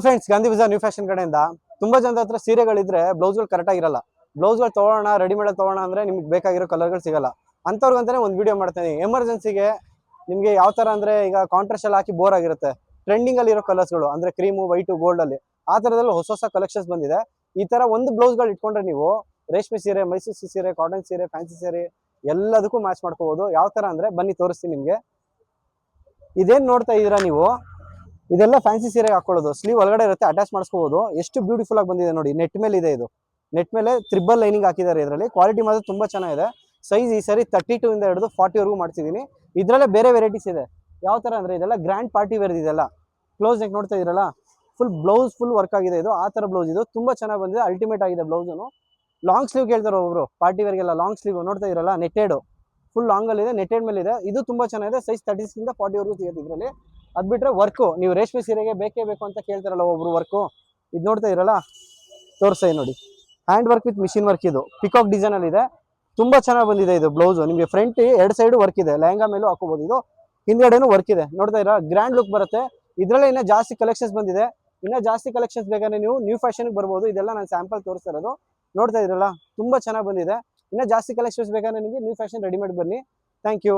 Friends, Gandhi Bazaar new fashion ಕಡೆಯಿಂದ ತುಂಬಾ ಜನದ ಹತ್ರ ಸೀರೆಗಳಿದ್ರೆ ಬ್ಲೌಸ್ಗಳು ಕರೆಕ್ಟ್ ಆಗಿರಲ್ಲ. ಬ್ಲೌಸ್ಗಳು ತಗೋಣ, ರೆಡಿಮೇಡ್ ತಗೋಣ ಅಂದ್ರೆ ನಿಮ್ಗೆ ಬೇಕಾಗಿರೋ ಕಲರ್ಗಳು ಸಿಗಲ್ಲ. ಅಂಥವ್ರಿಗಂತಾನೆ ಒಂದು ವಿಡಿಯೋ ಮಾಡ್ತೀನಿ. ಎಮರ್ಜೆನ್ಸಿಗೆ ನಿಮ್ಗೆ ಯಾವ ತರ ಅಂದ್ರೆ, ಈಗ ಕಾಂಟ್ರಾಸ್ಟ್ ಎಲ್ಲ ಹಾಕಿ ಬೋರ್ ಆಗಿರುತ್ತೆ. ಟ್ರೆಂಡಿಂಗ್ ಅಲ್ಲಿ ಇರೋ ಕಲರ್ಸ್ಗಳು ಅಂದ್ರೆ ಕ್ರೀಮು, ವೈಟು, ಗೋಲ್ಡ್ ಅಲ್ಲಿ ಆ ತರದಲ್ಲಿ ಹೊಸ ಹೊಸ ಕಲೆಕ್ಷನ್ಸ್ ಬಂದಿದೆ. ಈ ತರ ಒಂದು ಬ್ಲೌಸ್ಗಳು ಇಟ್ಕೊಂಡ್ರೆ ನೀವು ರೇಷ್ಮೆ ಸೀರೆ, ಮೈಸೂರು ಸೀರೆ, ಕಾಟನ್ ಸೀರೆ, ಫ್ಯಾನ್ಸಿ ಸೀರೆ ಎಲ್ಲದಕ್ಕೂ ಮ್ಯಾಚ್ ಮಾಡ್ಕೋಬಹುದು. ಯಾವ ತರ ಅಂದ್ರೆ ಬನ್ನಿ ತೋರಿಸ್ತೀನಿ ನಿಮ್ಗೆ. ಇದೇನ್ ನೋಡ್ತಾ ಇದೀರಾ ನೀವು, ಇದೆಲ್ಲ ಫ್ಯಾನ್ಸಿ ಸೀರೆಗೆ ಹಾಕೊಳ್ಳೋದು. ಸ್ಲೀವ್ ಒಳಗಡೆ ಇರುತ್ತೆ, ಅಟ್ಯಾಚ್ ಮಾಡಿಸ್ಕೋಬಹುದು. ಎಷ್ಟು ಬ್ಯೂಟಿಫುಲ್ ಆಗಿ ಬಂದಿದೆ ನೋಡಿ. ನೆಟ್ ಮೇಲೆ ಇದೆ ಇದು. ನೆಟ್ ಮೇಲೆ ತ್ರಿಬಲ್ ಲೈನಿಂಗ್ ಹಾಕಿದ್ದಾರೆ. ಇದರಲ್ಲಿ ಕ್ವಾಲಿಟಿ ಮಾತ್ರ ತುಂಬಾ ಚೆನ್ನಾಗಿದೆ. ಸೈಜ್ ಈ ಸರಿ 32 ಇಂದ ಹಿಡಿದು 40 ವರೆಗೂ ಮಾಡ್ತಿದ್ದೀನಿ. ಇದರಲ್ಲೇ ಬೇರೆ ವೆರೈಟೀಸ್ ಇದೆ. ಯಾವ ತರ ಅಂದ್ರೆ ಇದೆಲ್ಲ ಗ್ರ್ಯಾಂಡ್ ಪಾರ್ಟಿ ವೇರ್. ಇದೆಲ್ಲ ಕ್ಲೋಸ್ ನೆಕ್ ನೋಡ್ತಾ ಇದೀರಲ್ಲ, ಫುಲ್ ಬ್ಲೌಸ್ ಫುಲ್ ವರ್ಕ್ ಆಗಿದೆ. ಇದು ಆ ತರ ಬ್ಲೌಸ್ ಇದು ತುಂಬಾ ಚೆನ್ನಾಗಿ ಬಂದಿದೆ. ಅಲ್ಟಿಮೇಟ್ ಆಗಿದೆ ಬ್ಲೌಸ್. ಲಾಂಗ್ ಸ್ಲೀವ್ ಕೇಳ್ತಾರೆ ಒಬ್ರು, ಪಾರ್ಟಿ ವೇರ್ಗೆಲ್ಲ ಲಾಂಗ್ ಸ್ಲೀವ್ ನೋಡ್ತಾ ಇದೀರಲ್ಲ, ನೆಟ್ಟೆಡ್ ಫುಲ್ ಲಾಂಗ್ ಅಲ್ಲಿ ಇದೆ, ನೆಟ್ಟೆಡ್ ಮೇಲೆ ಇದೆ. ಇದು ತುಂಬಾ ಚೆನ್ನಾಗಿದೆ. ಸೈಜ್ 36 ಇಂದ 40 ವರೆಗೂ ಸಿಗುತ್ತೆ ಇದರಲ್ಲಿ. ಅದ್ ಬಿಟ್ರೆ ವರ್ಕು, ನೀವು ರೇಷ್ಮೆ ಸೀರೆಗೆ ಬೇಕೇ ಬೇಕು ಅಂತ ಕೇಳ್ತಾರಲ್ಲ ಒಬ್ರು ವರ್ಕು, ಇದು ನೋಡ್ತಾ ಇರಲ್ಲ, ತೋರಿಸ್ತಾ ನೋಡಿ. Hand work with machine work. ಇದು ಪಿಕಾಕ್ ಡಿಸೈನ್ ಅಲ್ಲಿ ಇದೆ. ತುಂಬಾ ಚೆನ್ನಾಗಿ ಬಂದಿದೆ ಇದು ಬ್ಲೌಸ್. ನಿಮಗೆ ಫ್ರಂಟ್ ಎರಡು ಸೈಡ್ ವರ್ಕ್ ಇದೆ, ಲೆಹಂಗಾ ಮೇಲೂ ಹಾಕೋಬಹುದು. ಇದು ಹಿಂದ್ಗಡೆನೂ ವರ್ಕ್ ಇದೆ. ನೋಡ್ತಾ ಇರ ಗ್ರ್ಯಾಂಡ್ ಲುಕ್ ಬರುತ್ತೆ. ಇದ್ರಲ್ಲೇ ಇನ್ನ ಜಾಸ್ತಿ ಕಲೆಕ್ಷನ್ಸ್ ಬಂದಿದೆ. ಇನ್ನ ಜಾಸ್ತಿ ಕಲೆಕ್ಷನ್ಸ್ ಬೇಕಾದ್ರೆ ನೀವು ನ್ಯೂ ಫ್ಯಾಷನ್ ಬರ್ಬೋದು. ಇದೆಲ್ಲ ನಾನು ಸ್ಯಾಂಪಲ್ ತೋರಿಸ್ತಾ ಇರೋದು. ನೋಡ್ತಾ ಇದ್ರಲ್ಲ, ತುಂಬಾ ಚೆನ್ನಾಗಿ ಬಂದಿದೆ. ಇನ್ನ ಜಾಸ್ತಿ ಕಲೆಕ್ಷನ್ಸ್ ಬೇಕಾದ್ರೆ ನಿಮಗೆ ನ್ಯೂ ಫ್ಯಾಷನ್ ರೆಡಿಮೇಡ್ ಬನ್ನಿ. Thank you.